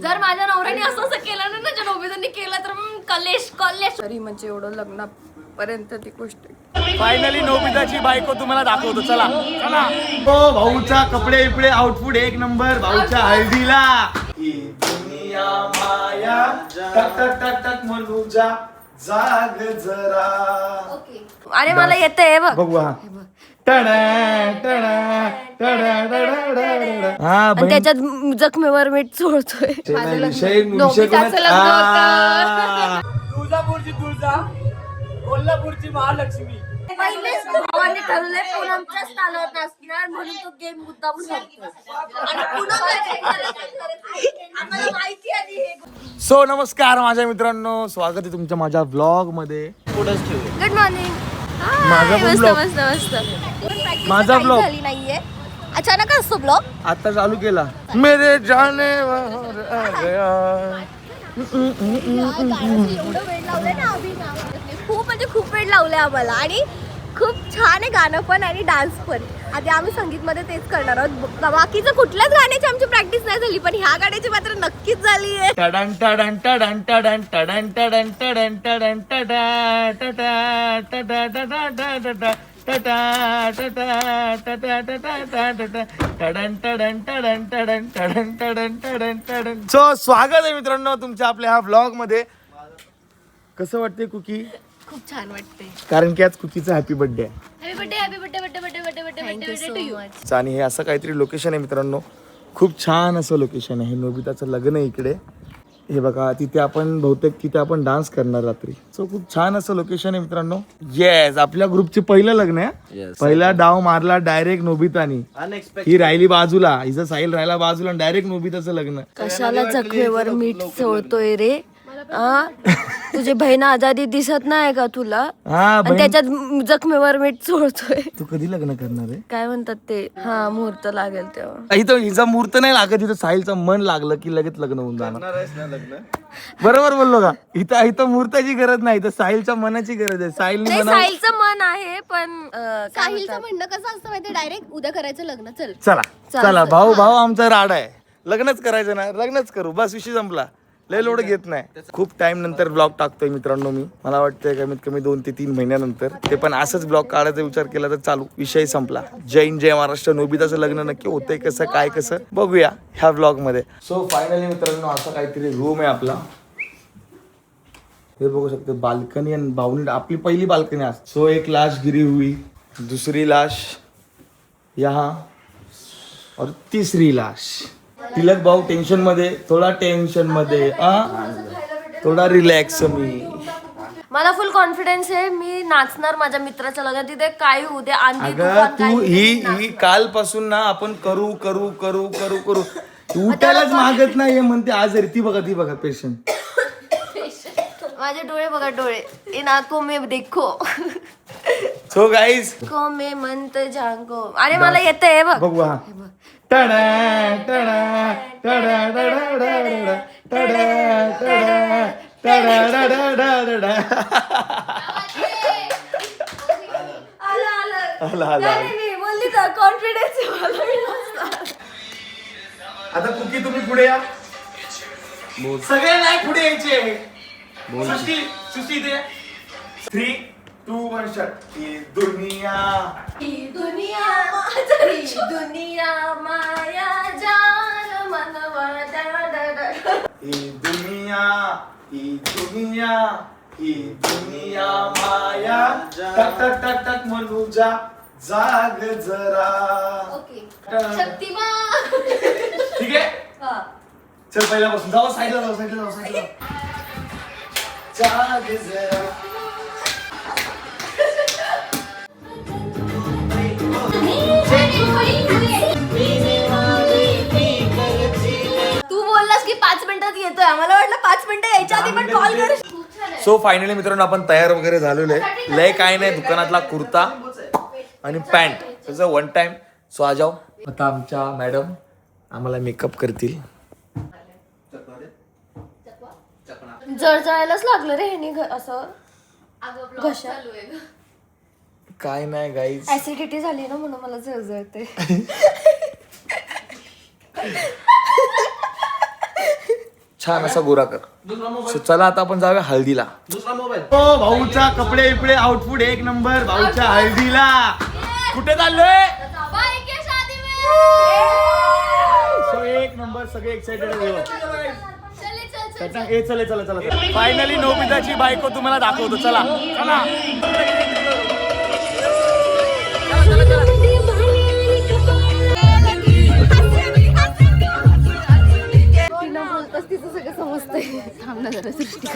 जर माझ्या नवऱ्याने असं केलं ना ज्या नोबितांनी केलं तर कलेश कलेश तरी म्हणजे एवढं लग्नापर्यंत ती गोष्ट. फायनली नोबिताची बायको तुम्हाला दाखवतो. चला चला. हो भाऊचा कपडे बिपडे आउटफिट एक नंबर. भाऊच्या हळदीला ही दुनिया माया टक टक टक टक मनुजा जाग जरा. अरे मला येतंय बघ. बघू हा. आणि त्याच्यात जखमेवर मीठ चोळतोय. नोबिताचं लग्न होतं. तुळजापूरची तुळजा, कोल्हापूरची महालक्ष्मी. पहिलेच भावाने ठरवलंय पूनमच्याच तालावर नाचणार म्हणून तो गेम मुद्दामून खेळतोय. आणि आम्हाला माहिती आधी हे. सो नमस्कार माझ्या मित्रांनो, स्वागत आहे तुमच्या माझ्या व्लॉग मध्ये. पुढेच ठेव. Good morning. माझा पण मस्त vlog. मस्त मस्त. माझा vlog. झाली नाहीये अचानक असतो ब्लॉग. आता चालू केला. मेरे जाने वार आ गया. एवढं वेळ लावलंय ना खूप म्हणजे खूप वेळ लावलंय आम्हाला. आणि खूप छान आहे गाणं पण आणि डान्स पण. आधी आम्ही संगीतमध्ये तेच करणार आहोत. बाकीचं कुठल्याच गाण्याची आमची प्रॅक्टिस नाही झाली पण ह्या गाण्याची मात्र नक्कीच झाली आहे. टडन टडन टडन टडन टडन टडन टडन टडन टडा टडा टडा टडा टडा टडा टडा टडा टडा टडन टडन टडन टडन टडन टडन टडन टडन. सो स्वागत आहे मित्रांनो तुमच्या आपल्या ह्या व्लॉग मध्ये. कसं वाटते कुकी? खूप छान वाटते. कारण की आज कुकीचा हॅपी बर्थडे आहे. Happy birthday happy birthday birthday birthday birthday birthday birthday टू यू. आणि हे असं काहीतरी लोकेशन आहे मित्रांनो. खूप छान असं लोकेशन आहे. नोबिताचं लग्न आहे इकडे. हे बघा तिथे आपण बहुतेक तिथे आपण डान्स करणार रात्री. सो खूप छान असं लोकेशन आहे मित्रांनो. येस आपल्या ग्रुपचे पहिलं लग्न आहे. पहिला डाव मारला डायरेक्ट नोबितानी. ही राहिली बाजूला, हिचं साहिल राहिला बाजूला, डायरेक्ट नोबिताचं लग्न. कशाला जखमेवर मीठ चोळतोय रे? तुझी बहीण आजादी दिसत नाही का तुला? आणि त्याच्यात जखमेवर मीठ चोळतोय. तू कधी लग्न करणार आहे? काय म्हणतात ते? हा मुहूर्त लागेल तेव्हा. इथं हिचा मुहूर्त नाही लागत, इथं साहिलचं मन लागलं की लगेच लग्न होऊन जाणार. बरोबर बोललो का? इथं इथं मुहूर्ताची गरज नाही, तर साहिलच्या मनाची गरज आहे. साहिलचं मन आहे पण साहिलचं म्हणणं कसं असतं माहिती? डायरेक्ट उद्या करायचं लग्न. चला चला भाऊ भाऊ आमचा राडा आहे. लग्नच करायचं ना, लग्नच करू बस, विषय संपला. लय लोड घेत नाही. खूप टाइम नंतर ब्लॉग टाकतोय मित्रांनो मी. मला वाटतंय कमीत कमी 2 ते 3 महिन्यानंतर. ते पण असंच ब्लॉग काढायचा विचार केला तर चालू, विषय संपला. जय हिंद जय महाराष्ट्र. नोबिताचं लग्न नक्की होतंय कसं काय कसं बघूया ह्या ब्लॉग मध्ये. सो फायनली मित्रांनो असा काहीतरी रूम आहे आपला. हे बघू शकते बाल्कनी आणि बाउंड्री. आपली पहिली बाल्कनी आहे. सो एक लाश गिरी हुई, दुसरी लाश यहाँ और तीसरी लाश. तिलक भाऊ टेन्शन मध्ये, थोडा टेन्शन मध्ये, थोडा रिलॅक्स. मला फुल कॉन्फिडन्स आहे. मी नाचणार माझ्या मित्राच्या लग्नात. तिथे काय होऊ दे, आंधी अगं तू ही कालपासून ना आपण करू करू करू करू करू उठायलाच मागत नाही म्हणते. आज ती बघा पेशंट. माझे डोळे बघा डोळे. इन आंखों में देखो. सो गाईज को मे मंत जांगो. अरे मला येतंय बघ. बघू हा. टडा टडा टडा टडा टडा टडा टडा टडा. बोलली तर कॉन्फिडन्स. आता कुकी तुम्ही पुढे या. सगळे नाही पुढे यायचे. सुशी दे. 3, 2, 1 शट. ही दुनिया माया जान मनवा. ही दुनिया माया टक टक टक टक मनुजा जाग जरा. शक्तिमान. ठीक आहे चल पहिल्यापासून जाऊ साईडला जाऊ. जाग जरा. तू बोललास की 5 मिनिटात येतोय. आम्हाला वाटलं 5 मिनिटं यायच्या आधी पण कॉल कर. सो फायनली मित्रांनो आपण तयार वगैरे झालेलो आहे. लय काय नाही, दुकानातला कुर्ता आणि पॅन्ट त्याचं 1 टाइम. सो आ जाओ. आता आमच्या मॅडम आम्हाला मेकअप करतील. जळजळायलाच लागलं रे ह्यानी असं घशा. काय नाही गाईज, ऍसिडिटी झाली ना म्हणून मला जळजळते. छान असा गोरा कर. So, चला आता आपण जाऊया हळदीला. भाऊचा कपडे बिपडे आउटफिट एक नंबर. भाऊच्या हळदीला कुठे चाललोय? So, एक नंबर. सगळे एक्साइटेड चला फायनली नोबिताची बायको तुम्हाला दाखवतो. चला चला. तिचं सगळं समजतंय. थांब ना जरा सृष्टी.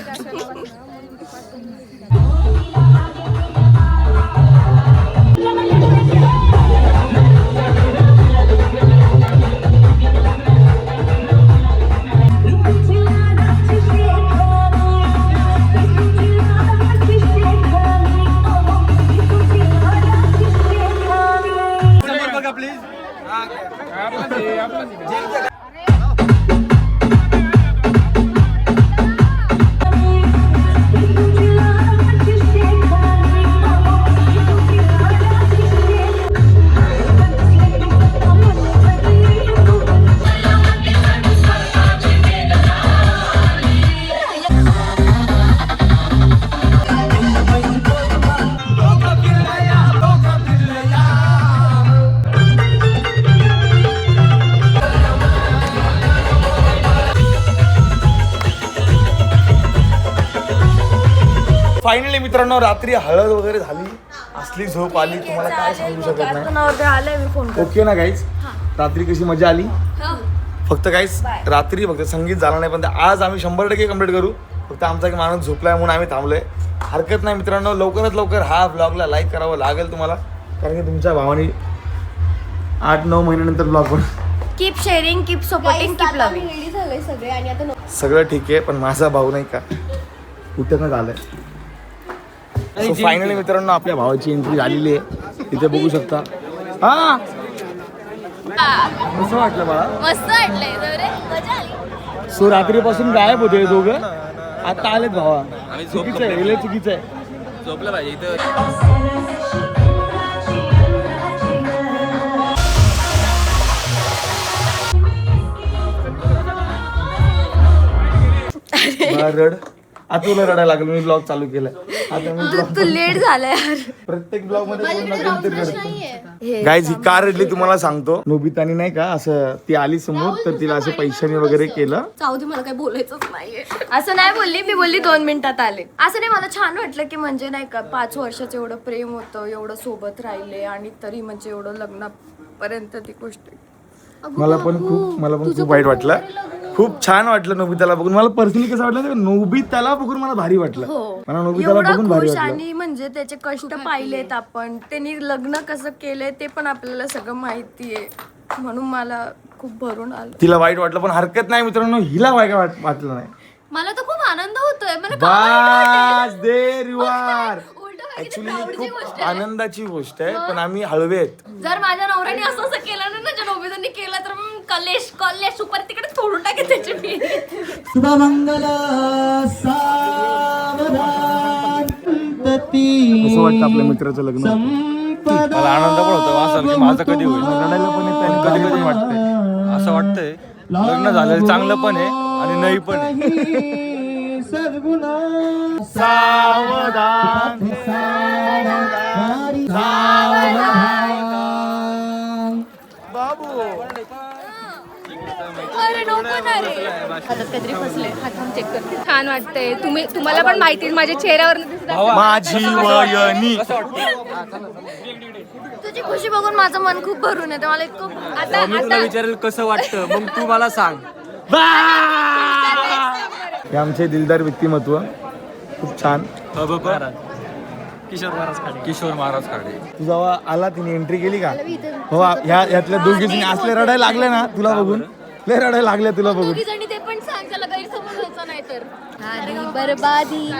फायनली मित्रांनो रात्री हळद वगैरे झाली. असली झोप आली तुम्हाला काय सांगू शकत नाही. ओके ना गाईज? रात्री कशी मजा आली? फक्त गाईज रात्री फक्त संगीत झालं नाही पण आज आम्ही 100% कंप्लीट करू. फक्त आमचा एक माणूस झोपलाय म्हणून आम्ही थांबलोय. हरकत नाही मित्रांनो. लवकरात लवकर हा ब्लॉगला लाईक करावं लागेल तुम्हाला कारण की तुमच्या भावाने 8-9 महिन्यानंतर ब्लॉग पण. Keep sharing, keep supporting, keep loving. Ready झालंय सगळे आणि आता सगळं ठीक आहे पण माझा भाऊ नाही का कुठं झालंय. सो फायनली मित्रांनो आपल्या भावाची एंट्री झालेली आहे. इथे बघू शकता. हा कसं वाटलं बाळा? मस्त वाटलंय. मजा आली. सो रात्रीपासून गायब होते दोघं. आता आलेत भावा. चुकीचं आहे. लय चुकीचं आहे. झोपलं पाहिजे इथं. मला रड आता तुला रडायला लागलं. मी ब्लॉग चालू केलाय. आता मी तू लेट झालाय यार. प्रत्येक ब्लॉग मध्ये कोण ना कोणतरी रडतं. गाईज ही कार रडली तुम्हाला सांगतो. नोबितानी नाही का असं ती आली समोर तर तिला असं पैशाने वगैरे केलं. जाऊ दे मला काही बोलायचंच नाहीये. असं नाही बोलली. मी बोलली 2 मिनिटात आले. असं नाही मला छान वाटलं की म्हणजे नाही का 5 वर्षाचं एवढं प्रेम होतं, एवढं सोबत राहिले आणि तरी म्हणजे एवढं लग्नापर्यंत ती गोष्ट. मला पण खूप वाईट वाटलं. खूप छान वाटलं नोबिताला बघून. मला पर्सनली कसं वाटलं नोबिताला बघून मला भारी वाटलं. मला नोबिताला एवढा बघून भारी खुश वाटलं. आणि म्हणजे त्याचे कष्ट पाहिलेत आपण. त्यांनी लग्न कसं केलंय ते पण आपल्याला सगळं माहितीये म्हणून मला खूप भरून आलं. तिला वाईट वाटलं पण हरकत नाही मित्रांनो. हिला वाईट वाटलं नाही. मला तर खूप आनंद होतोय. मला बास देर यू आर. उलट ऍक्च्युली खूप आनंदाची गोष्ट आहे पण आम्ही हळवे आहेत. जर माझ्या नवऱ्याने असं असं केलं ना ज्या नोबितांनी केलं तर मग कलेश सुपर तिकडे सोडून टाके त्याची मी. असं वाटतं आपल्या मित्राचं लग्न. मला आनंद पण होतो असं की माझं कधी होईल. रडायला पण येतं आणि कधी कधी वाटतंय. असं वाटतंय लग्न झालेलं चांगलं पण आहे आणि नाही पण आहे. सावधान बाबू. अरे नको ना रे. हातात काहीतरी फसले. हात चेक कर. छान वाटतंय. तुम्हाला पण माहिती माझ्या चेहऱ्यावर माझी वयनी. तुझी खुशी बघून माझं मन खूप भरून येतं. मला इतकं आता विचारेल कसं वाटतं मग तू मला सांग. हे आमचे दिलदार व्यक्तिमत्व खूप छान. किशोर महाराज खाडे. तू जेव्हा आला तिने एंट्री केली का हो यातल्या दोघी जणी असले रडायला लागले ना तुला बघून. लय रडायला लागले तुला बघून. जणी ते पण सांग त्याला गैरसमज व्हायचा नाही तर. बरबादी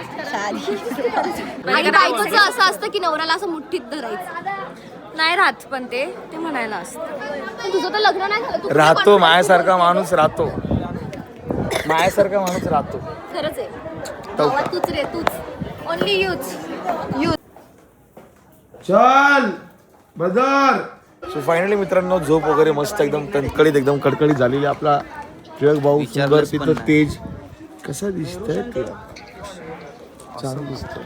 आणि बायकोचं असं असतं की नवऱ्याला असं मुठ्ठीत धरायचं नाही राहत पण ते म्हणायला असतं. तुझं तर लग्न नाही झालं. राहतो मायासारखा माणूस राहतो. मायासारखा माणूस राहतो. खरंच आहे. गावात तूच रे तूच. Only use. चल बदर. सो फायनली मित्रांनो झोप वगैरे मस्त एकदम तणकडीत एकदम कडकडीत झालेली. आपला टिळक भाऊ सुंदर तिथं तेज कसा दिसतंय ते छान दिसतंय.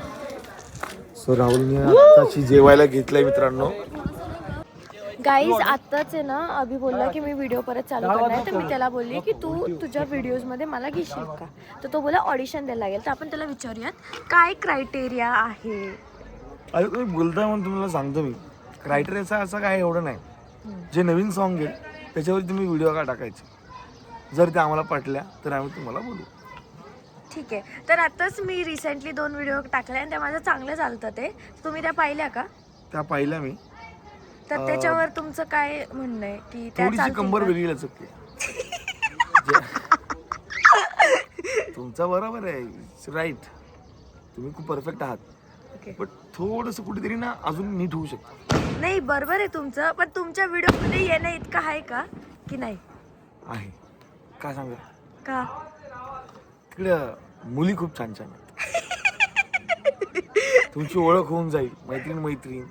सो राहुलने आताची जेवायला घेतलंय मित्रांनो. गाईज आत्ताच आहे ना अभि बोलला की मी व्हिडिओ परत चालू करणार आहे. तर मी त्याला बोलली की तू तुझ्या व्हिडिओजमध्ये मला घेशील का. तर तो बोला ऑडिशन द्यायला लागेल. तर आपण त्याला विचारूयात काय क्रायटेरिया आहे. अरे तुम्ही बोलताय म्हणून तुम्हाला सांगतो मी, क्रायटेरियाचा असं काय एवढं नाही. जे नवीन सॉन्ग आहे त्याच्यावर तुम्ही व्हिडिओ का टाकायचे. जर ते आम्हाला पटल्या तर आम्ही तुम्हाला बोलू. ठीक आहे. तर आताच मी रिसेंटली 2 व्हिडिओ टाकले आणि त्या माझं चांगलं चालतं. ते तुम्ही त्या पाहिल्या का? त्या पाहिल्या मी. तर त्याच्यावर तुमचं काय म्हणणं आहे की त्या थोडीशी चालतील कंबर का? वेगळी लचकते. तुमचा बरोबर आहे, राईट. तुम्ही खूप परफेक्ट आहात. Okay. बट थोडंसं कुठेतरी ना अजून नीट होऊ शकतं. नाही बरोबर आहे तुमचं. पण तुमच्या व्हिडिओमध्ये येणं इतकं आहे का की नाही आहे का सांगा. का? तिकडं मुली खूप छान छान आहेत. तुमची ओळख होऊन जाईल, मैत्रीण.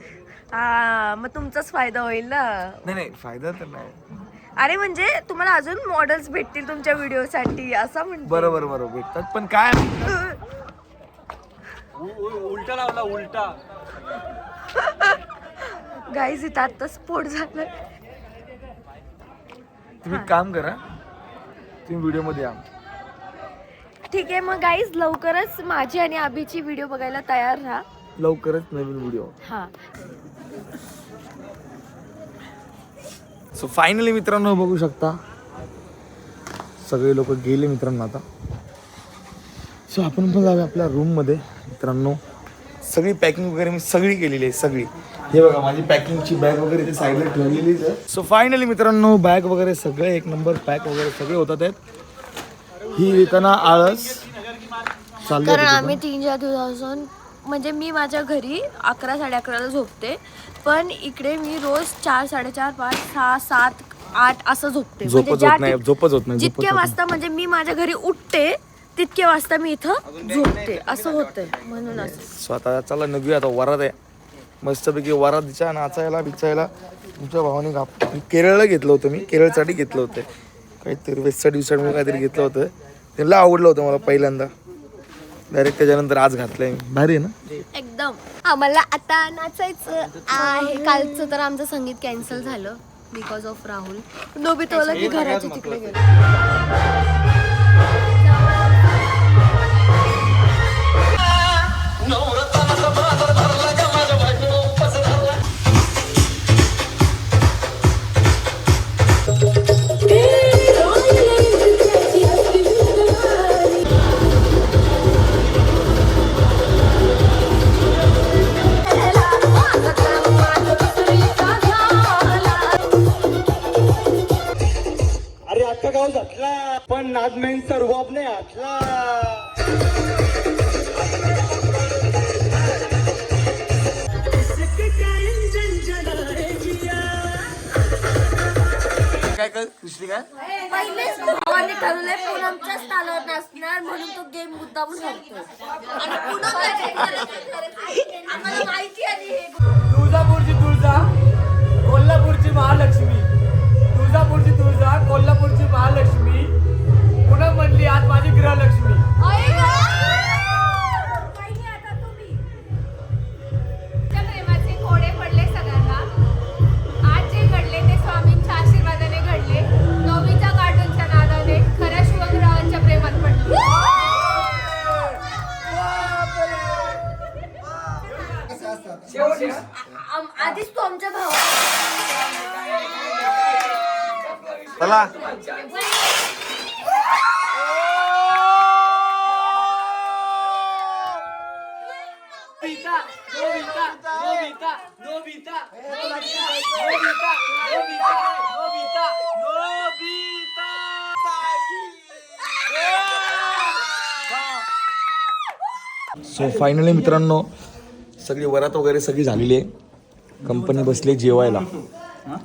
हा मग तुमचाच फायदा होईल ना. नाही फायदा तर नाही. अरे म्हणजे तुम्हाला अजून मॉडेल्स भेटतील तुमच्या व्हिडिओसाठी असं म्हणते. बरोबर भेटतात. पण काय उलटा लावला उलटा. गाईज इथं आता स्फोट झाला. तुम्ही काम करा, तुम्ही व्हिडिओ मध्ये या. ठीक आहे मग गाईज लवकरच माझी आणि अभिची व्हिडिओ बघायला तयार राहा. लवकरच नवीन व्हिडिओ. हा सो फायनली मित्रांनो बघू शकता सगळे लोक गेले मित्रांनो आता. सो आपण पण जाऊया आपल्या रूम मध्ये मित्रांनो. सगळी पॅकिंग वगैरे मी सगळी केलेली आहे, सगळी. हे बघा माझी पॅकिंगची बॅग वगैरे ते साईडला ठेवलेलीच आहे. सो फायनली मित्रांनो बॅग वगैरे सगळे एक नंबर पॅक वगैरे सगळे होतात आहेत. ही येताना आळस चालली कारण होती आम्ही 3-4 दिवसापासून म्हणजे मी माझ्या घरी 11-11:30 झोपते. पण इकडे मी रोज 4, 4:30, 5, 6, 7, 8 असं झोपते. झोपच होत नाही. जितक्या वाजता म्हणजे मी माझ्या घरी उठते तितक्या वाजता मी इथं झोपते असं होतंय म्हणून असं. सो आता चला निघूया. आता वरात आहे मस्तपैकी. वरात दिचा नाचायला बिचायला तुमच्या भावाने केरळला घेतलं होतं. मी केरळसाठी घेतलं होतं काहीतरी वेस्टर्न मी काहीतरी घेतलं होतं. त्यांना आवडलं होतं मला पहिल्यांदा. डायरेक्ट त्याच्यानंतर आज घातलंय. भारी आहे ना एकदम. आम्हाला आता नाचायचं आहे. कालचं तर आमचं संगीत कॅन्सल झालं बिकॉज ऑफ राहुल. नोबितोला की घराच्या तिकडे गेलो. अरे आता गाव घातला पण नाजमेंचा रुबाब नाही घातला. काय दुसरी काय पहिलेच भावाने ठरवलंय पूनमच्याच तालावर नाचणार म्हणून तो गेम मुद्दामून हरतो. आणि पूनम आम्हाला माहिती आहे. तुळजापूरची तुळजा कोल्हापूरची महालक्ष्मी. तुळजापूरची तुळजा कोल्हापूरची महालक्ष्मी. पुन्हा म्हणली आज माझी गृहलक्ष्मी. प्रेमाचे घोडे पडले सगळ्यांना. आज जे घडले ते स्वामींच्या आशीर्वादाने घडले. नववीच्या कार्टूनच्या नादाने खऱ्या शिवग्रहांच्या प्रेमात पडले. आधीच तो आमच्या भावा चला सो फायनली मित्रांनो सगळी वरात वगैरे सगळी झालेली आहे. कंपनी बसली जेवायला.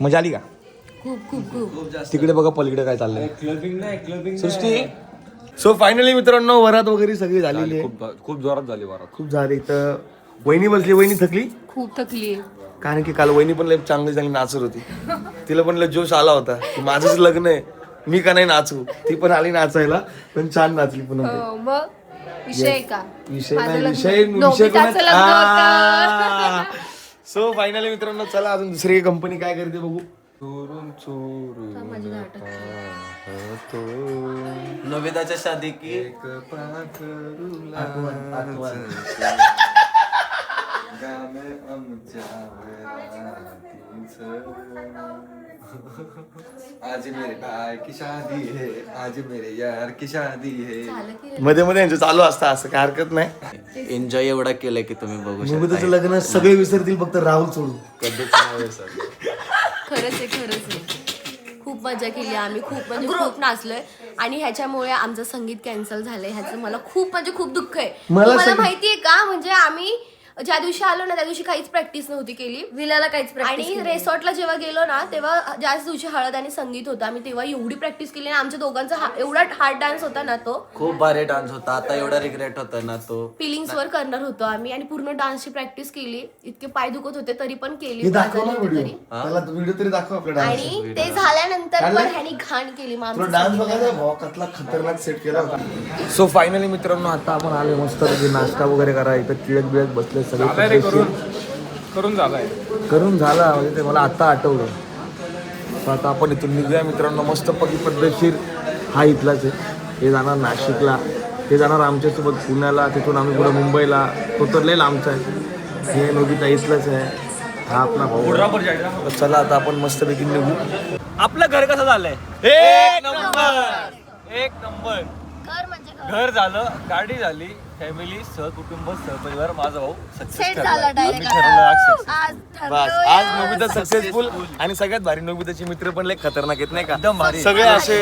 मजा आली का? खूप तिकडे बघा पलीकडे काय चाललंय सृष्टी. सो फायनली मित्रांनो वरात वगैरे सगळी झालेली आहे. खूप जोरात झाली वरात. खूप झाली. तर वहिनी बसली. वहिनी थकली खूप थकली. कारण की काल वहिनी पण लय चांगली नाचत होती. तिला पण लय जोश आला होता की माझंच लग्न आहे मी का नाही नाचू. ती पण आली नाचायला, पण छान नाचली पुन्हा. हो, मग विषय का विषय माझं नाही, लग्न. विषय नोबिताचं लग्न होतं. सो फायनली मित्रांनो, चला अजून दुसरी कंपनी काय करते बघू. नोबिताच्या शादी की आज मेरे भाई की शादी है, आज मेरे यार की शादी है. मध्ये मध्ये यांचं चालू असतं, असं काय हरकत नाही. एन्जॉय एवढा केलाय की तुम्ही बघू नोबिताचं लग्न सगळे विसरतील, फक्त राहुल सोडून. खरंच आहे. खूप मजा केली आम्ही, खूप म्हणजे खूप नाचलोय. आणि ह्याच्यामुळे आमचं संगीत कॅन्सल झालंय, ह्याचं मला खूप म्हणजे खूप दुःख आहे. मला माहितीये का, म्हणजे आम्ही ज्या दिवशी आलो ना त्या दिवशी काहीच प्रॅक्टिस नव्हती केली, विलाला काहीच प्रॅक्टिस. आणि रिसॉर्टला जेव्हा गेलो ना तेव्हा ज्याच दिवशी हळद आणि संगीत होतं, आम्ही तेव्हा एवढी प्रॅक्टिस केली आणि आमच्या दोघांचा एवढा हार्ड डान्स होता ना, तो खूप भारी डान्स होता. आता एवढा रिग्रेट होता ना तो. फिलिंग्स वर करणार होतो आम्ही आणि पूर्ण डान्सची प्रॅक्टिस केली. इतके पाय दुखत होते तरी पण हे केली. दाखव ना व्हिडिओ, त्याला व्हिडिओ तरी दाखव आपल्या डान्स. आणि ते झाल्यानंतर पण ह्यानी घाण केली. मग तुला आमचं डान्स बघायचा भाव कसला खतरनाक सेट केला होता. सो फायनली मित्रांनो, आता आपण आले मस्त नाश्ता वगैरे करा. इथं टिळक बिळक बसले सगळे. करून झालाय. करून झाला म्हणजे ते मला आता आठवलं. तर आता आपण इथून निघूया मित्रांनो, मस्त पद्धतशीर. हा इथलाच आहे, हे जाणार नाशिकला, हे जाणार आमच्यासोबत पुण्याला, तिथून आम्ही पुढे मुंबईला. तो तर लय लांबचा आहे. हे नोबिता इथलंच आहे, हा आपला भाऊ. तर चला आता आपण मस्तपैकी निघू. आपलं घर कसं झालंय? एक नंबर. घर म्हणजे घर झालं, गाडी झाली, फॅमिली सहकुटुंब सहपरिवार. माझा भाऊ सेट झाला डायरेक्ट. आज बस आज नोबिता सक्सेसफुल. आणि सगळ्यात भारी नोबिताचे मित्र पण लय खतरनाक आहेत नाही का, सगळे असे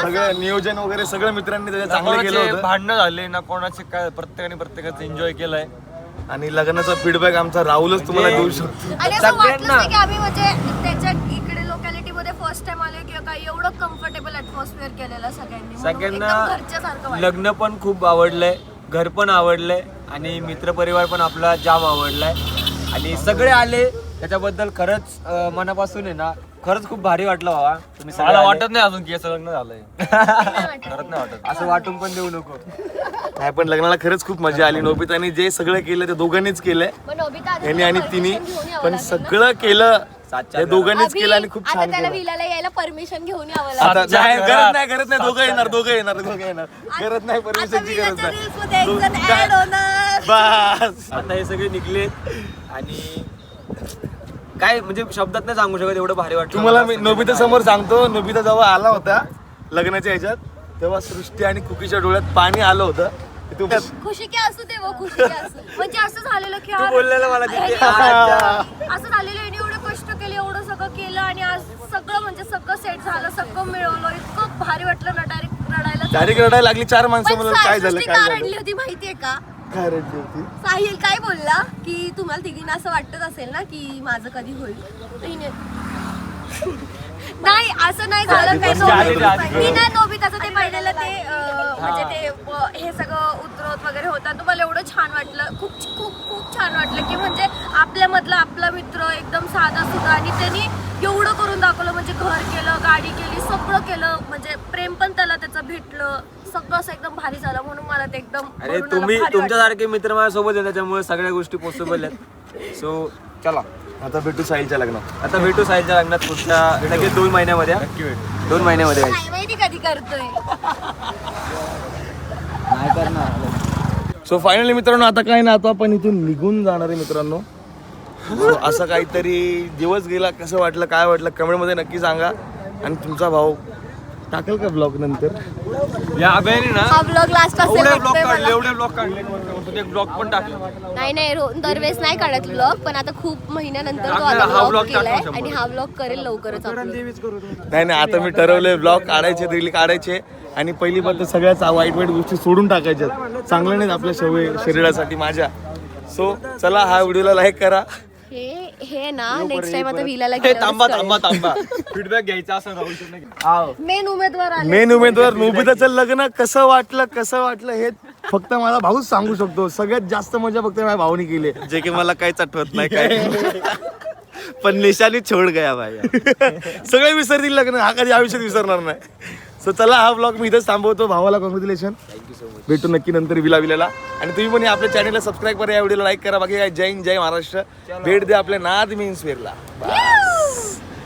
सगळे नियोजन वगैरे सगळ्या मित्रांनी त्याचे चांगले केलं होतं. भांडणं झाले ना कोणाचे, काय प्रत्येकाचं एन्जॉय केलंय. आणि लग्नाचा फीडबॅक आमचा राहुलच तुम्हाला देऊ शकतो. आणि असं वाटलंच नाही की आम्ही म्हणजे त्याच्या इकडे लोकॅलिटी मध्ये फर्स्ट टाइम आलोय किंवा काही एवढं कम्फर्टेबल ऍटमॉस्फिअर केलेलं सगळ्यांनी. सगळ्यांना एकदम घरच्यासारखं वाटलं. लग्न पण खूप आवडलंय, घर पण आवडलंय आणि मित्रपरिवार पण आपला जाम आवडलाय. आणि सगळे आले त्याच्याबद्दल खरंच मनापासून आहे ना, खरंच खूप भारी वाटलं बाबा. तुम्ही मला सगळे वाटत नाही अजून की याचं लग्न झालंय. खरंच नाही वाटत, असं वाटून पण देऊ नको. नाही पण लग्नाला खरंच खूप मजा आली. नोबिताने जे सगळं केलं ते दोघांनीच केलंय, मग नोबिता आता यांनी आणि त्याला तिने. permission घेऊन यावं पण लागेल ना? सगळं केलं सातच्या हे दोघांनीच अभि, केलं आणि खूप आता छान त्याला केलं. विलाला यायला परमिशन घेऊन यावं आता लागेल. गरज नाही दोघं येणार गरज नाही, आता परमिशनची गरज विलाच्या नाही. reels मध्ये एक जण add होणार. बस आता हे सगळे निघले आणि काय म्हणजे शब्दात नाही सांगू शकत एवढं भारी वाटतं. तुम्हाला मी नोबिता समोर सांगतो. नोबिता जेव्हा आला होता लग्नाच्या ह्याच्यात, तेव्हा सृष्टी आणि कुकीच्या डोळ्यात पाणी आलं होतं. तू खुशी की असू दे वो, खुशी की असू. म्हणजे असं झालेलं की तू यार, बोललेलं मला तिथे. असं झालेलं यांनी एवढं कष्ट केले, एवढं सगळं केलं आणि आज सगळं म्हणजे सगळं सेट झालं, सगळं मिळवलं. इतकं भारी वाटलं ना, डायरेक्ट रडायला लागली. 4 माणसं पण मला काय झालं सृष्टी काय का झालं रडली होती माहितीये का? काय रडली होती? साहिल काय बोलला की तुम्हाला तिघींना असं वाटत असेल ना की माझं कधी होईल, तर हिने- नाही असं नाही झालं काही. मी ना नोबिताचं ते पाहिलेलं, ते म्हणजे ते हे सगळं उतरवत वगैरे होता. तुम्हाला एवढं छान वाटलं, खूप खूप खूप छान वाटलं की म्हणजे आपल्यामधला आपला मित्र एकदम साधा सुद्धा, आणि त्यांनी एवढं करून दाखवलं. म्हणजे घर केलं, गाडी केली, सगळं केलं. म्हणजे प्रेम पण त्याला त्याचं भेटलं, सगळं असं एकदम भारी झालं. म्हणून मला ते एकदम अरे बोलून तुम्ही भारी वाटलं. तुमच्यासारखे मित्र माझ्यासोबत आहे, त्याच्यामुळे सगळ्या गोष्टी पॉसिबल आहेत. सो चला आता भेटू साहिलच्या लग्नात. आता भेटू साहिलच्या लग्नात पुढच्या लगेच 2 महिन्यामध्ये. 2 महिन्यामध्ये नाही माहिती कधी करतोय. नाही करणार. सो फायनली मित्रांनो, आता काय ना, आता आपण इथून निघून जाणार आहे मित्रांनो. So, असं काहीतरी दिवस गेला, कसं वाटलं काय वाटलं कमेंटमध्ये नक्की सांगा. आणि तुमचा भाऊ टाकेल का ब्लॉग नंतर? या अभयाने ना हा ब्लॉग लास्ट असेल एवढे ब्लॉग वाटतंय काढले, मला. एवढे ब्लॉग काढले, एक ब्लॉग पण टाकले. नाही दरवेळेस नाही काढत ब्लॉग, पण आता खूप महिन्यानंतर तो आपल्याला आता हा ब्लॉग vlog केलाय टाकू आणि हा ब्लॉग करेल लवकरच upload. नाही आता मी ठरवलंय ब्लॉग काढायचे, रील काढायचे. आणि पहिली बात तर सगळ्याच वाईट गोष्टी सोडून टाकायच्या, चांगल्या नाहीत आपल्या शरीरासाठी माझ्या. सो चला, हा व्हिडिओला लाईक करा. हे ना नेक्स्ट टाइम आता विलाला थांबा फीडबॅक घ्यायचा असं राहू. मेन उमेदवार आले. मेन उमेदवार नोबिताचं लग्न कसं वाटलं हे फक्त मला भाऊच सांगू शकतो. सगळ्यात जास्त मजा फक्त माझ्या भाऊनी केली, जे की मला काहीच आठवत नाही काय. पण निशानी छोड गया भाई. सगळे विसरतील लग्न, हा कधी आयुष्यात विसरणार नाही. सो चला हा ब्लॉग मी इथंच थांबवतो. भावाला कॉंग्रॅच्युलेशन. Thank you so much. भेटू नक्की नंतर विला. आणि तुम्ही पण आपल्या चॅनलला सबस्क्राईब करा, या व्हिडिओला लाईक करा. बाकी काय जय हिंद, जय महाराष्ट्र. भेट द्या आपल्या नाद मीन्स वेअरला.